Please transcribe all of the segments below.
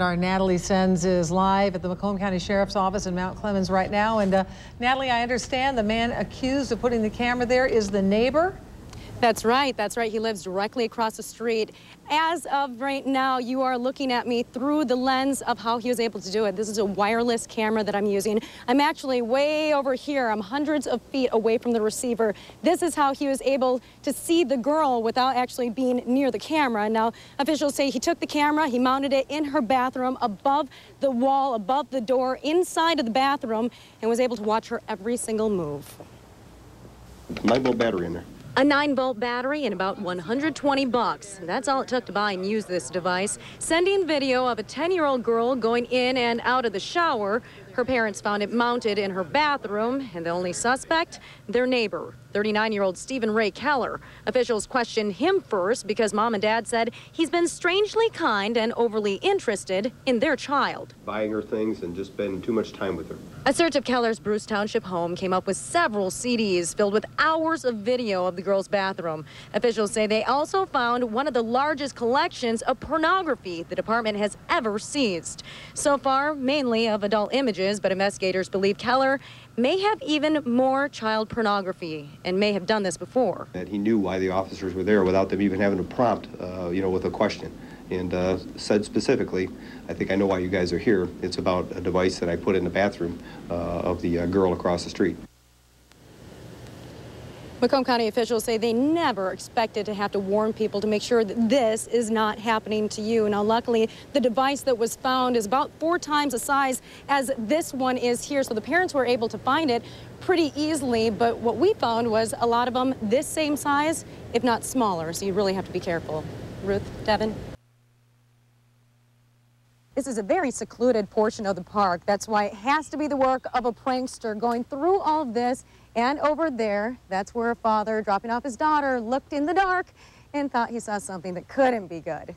Our Natalie Sentz is live at the Macomb County Sheriff's Office in Mount Clemens right now. And Natalie, I understand the man accused of putting the camera there is the neighbor? That's right. That's right. He lives directly across the street. As of right now, you are looking at me through the lens of how he was able to do it. This is a wireless camera that I'm using. I'm actually way over here. I'm hundreds of feet away from the receiver. This is how he was able to see the girl without actually being near the camera. Now, officials say he took the camera, he mounted it in her bathroom above the wall, above the door, inside of the bathroom, and was able to watch her every single move. 9-volt battery in there. A 9-volt battery and about $120. That's all it took to buy and use this device. Sending video of a 10-year-old girl going in and out of the shower. Her parents found it mounted in her bathroom, and the only suspect, their neighbor, 39-year-old Stephen Ray Keller. Officials questioned him first because mom and dad said he's been strangely kind and overly interested in their child. Buying her things and just spending too much time with her. A search of Keller's Bruce Township home came up with several CDs filled with hours of video of the girl's bathroom. Officials say they also found one of the largest collections of pornography the department has ever seized. So far, mainly of adult images, but investigators believe Keller may have even more child pornography and may have done this before. That he knew why the officers were there without them even having to prompt, with a question. And said specifically, I think I know why you guys are here. It's about a device that I put in the bathroom of the girl across the street. Macomb County officials say they never expected to have to warn people to make sure that this is not happening to you. Now, luckily, the device that was found is about 4 times the size as this one is here, so the parents were able to find it pretty easily. But what we found was a lot of them this same size, if not smaller, so you really have to be careful. Ruth, Devin? This is a very secluded portion of the park. That's why it has to be the work of a prankster going through all of this. And over there, that's where a father dropping off his daughter looked in the dark and thought he saw something that couldn't be good.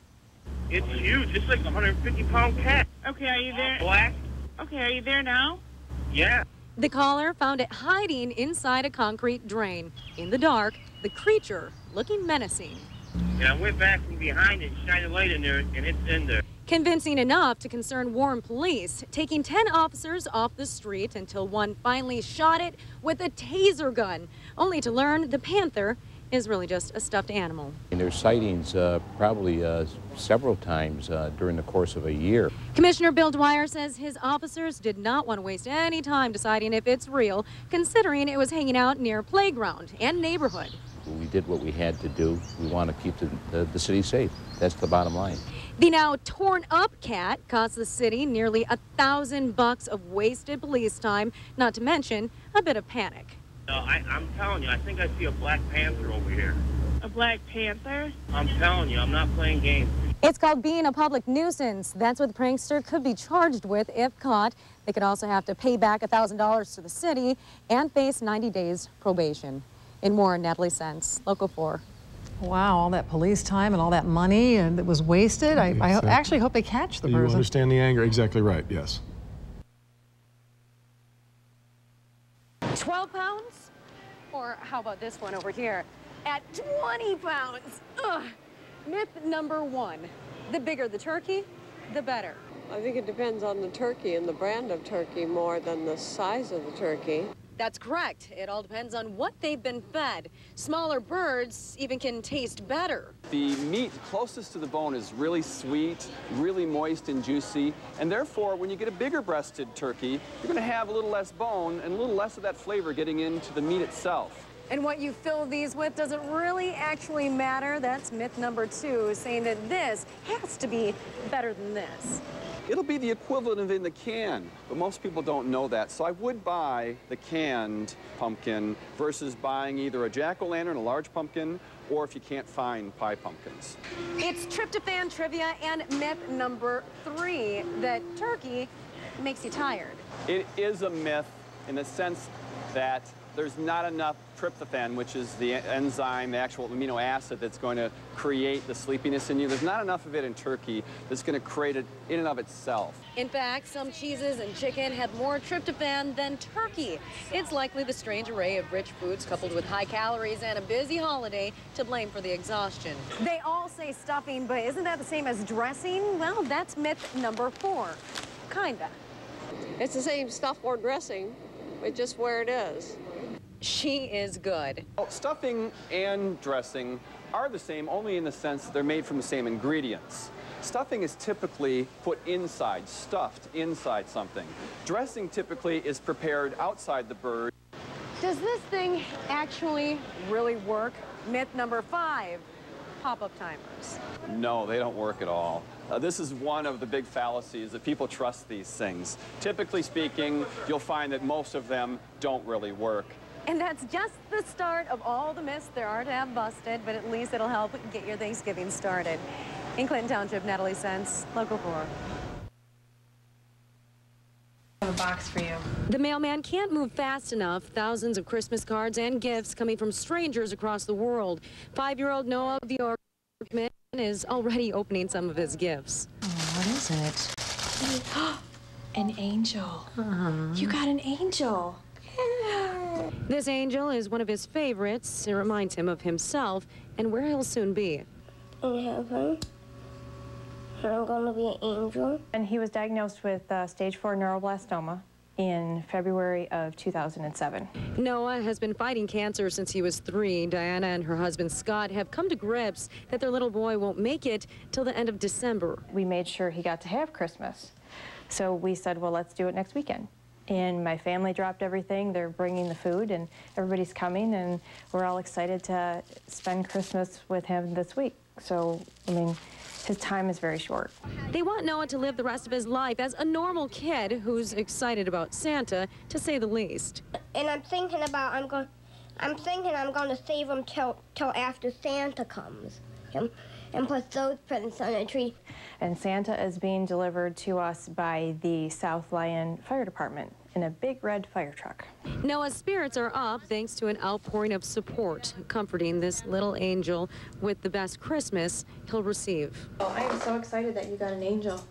It's huge. It's like a 150-pound cat. Okay, are you there? Black. Okay, are you there now? Yeah. The caller found it hiding inside a concrete drain. In the dark, the creature looking menacing. And I went back from behind it, shined a light in there, and it's in there. Convincing enough to concern Warren police, taking 10 officers off the street until one finally shot it with a taser gun, only to learn the panther is really just a stuffed animal. And there's sightings probably several times during the course of a year. Commissioner Bill Dwyer says his officers did not want to waste any time deciding if it's real, considering it was hanging out near a playground and neighborhood. We did what we had to do. We want to keep the city safe. That's the bottom line. The now torn up cat cost the city nearly $1,000 of wasted police time, not to mention a bit of panic. I'm telling you, I think I see a black panther over here. A black panther? I'm telling you, I'm not playing games. It's called being a public nuisance. That's what the prankster could be charged with if caught. They could also have to pay back $1,000 to the city and face 90 days probation. In Warren, Natalie Sentz, Local 4. Wow, all that police time and all that money and it was wasted. I actually hope they catch the person. You understand the anger? Exactly right, yes. 12 pounds? Or how about this one over here? At 20 pounds. Ugh. Myth number 1. The bigger the turkey, the better. I think it depends on the turkey and the brand of turkey more than the size of the turkey. That's correct. It all depends on what they've been fed. Smaller birds even can taste better. The meat closest to the bone is really sweet, really moist and juicy, and therefore when you get a bigger breasted turkey, you're going to have a little less bone and a little less of that flavor getting into the meat itself. And what you fill these with doesn't really actually matter. That's myth number 2, saying that this has to be better than this. It'll be the equivalent of in the can, but most people don't know that. So I would buy the canned pumpkin versus buying either a jack-o'-lantern, a large pumpkin, or if you can't find pie pumpkins. It's tryptophan trivia and myth number 3, that turkey makes you tired. It is a myth in the sense that there's not enough tryptophan, which is the enzyme, the actual amino acid that's going to create the sleepiness in you. There's not enough of it in turkey that's going to create it in and of itself. In fact, some cheeses and chicken have more tryptophan than turkey. It's likely the strange array of rich foods coupled with high calories and a busy holiday to blame for the exhaustion. They all say stuffing, but isn't that the same as dressing? Well, that's myth number 4. Kinda. It's the same stuff or dressing, but just where it is. She is good. Well, stuffing and dressing are the same only in the sense that they're made from the same ingredients. Stuffing is typically put inside, stuffed inside something. Dressing typically is prepared outside the bird. Does this thing actually really work? Myth number 5, pop-up timers. No, they don't work at all. This is one of the big fallacies that people trust these things. Typically speaking, you'll find that most of them don't really work. And that's just the start of all the myths there are to have busted, but at least it'll help get your Thanksgiving started. In Clinton Township, Natalie Sentz, Local 4. I have a box for you. The mailman can't move fast enough. Thousands of Christmas cards and gifts coming from strangers across the world. 5-year-old Noah Bjorkman is already opening some of his gifts. Oh, what is it? An angel. You got an angel. This angel is one of his favorites. It reminds him of himself and where he'll soon be. In heaven. I'm going to be an angel. And he was diagnosed with stage 4 neuroblastoma in February of 2007. Noah has been fighting cancer since he was 3. Diana and her husband Scott have come to grips that their little boy won't make it till the end of December. We made sure he got to have Christmas. So we said, well, let's do it next weekend. And my family dropped everything. They're bringing the food, and everybody's coming, and we're all excited to spend Christmas with him this week. So, I mean, his time is very short. They want Noah to live the rest of his life as a normal kid who's excited about Santa, to say the least. And I'm thinking about I'm going to save him till after Santa comes, and put those presents on the tree. And Santa is being delivered to us by the South Lyon Fire Department in a big red fire truck. Noah's spirits are up thanks to an outpouring of support, comforting this little angel with the best Christmas he'll receive. Oh, I am so excited that you got an angel.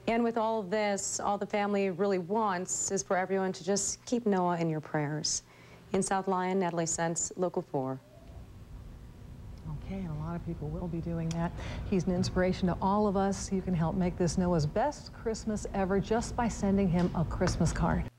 And with all of this, all the family really wants is for everyone to just keep Noah in your prayers. In South Lyon, Natalie Sentz, Local 4. Okay, and a lot of people will be doing that. He's an inspiration to all of us. You can help make this Noah's best Christmas ever just by sending him a Christmas card.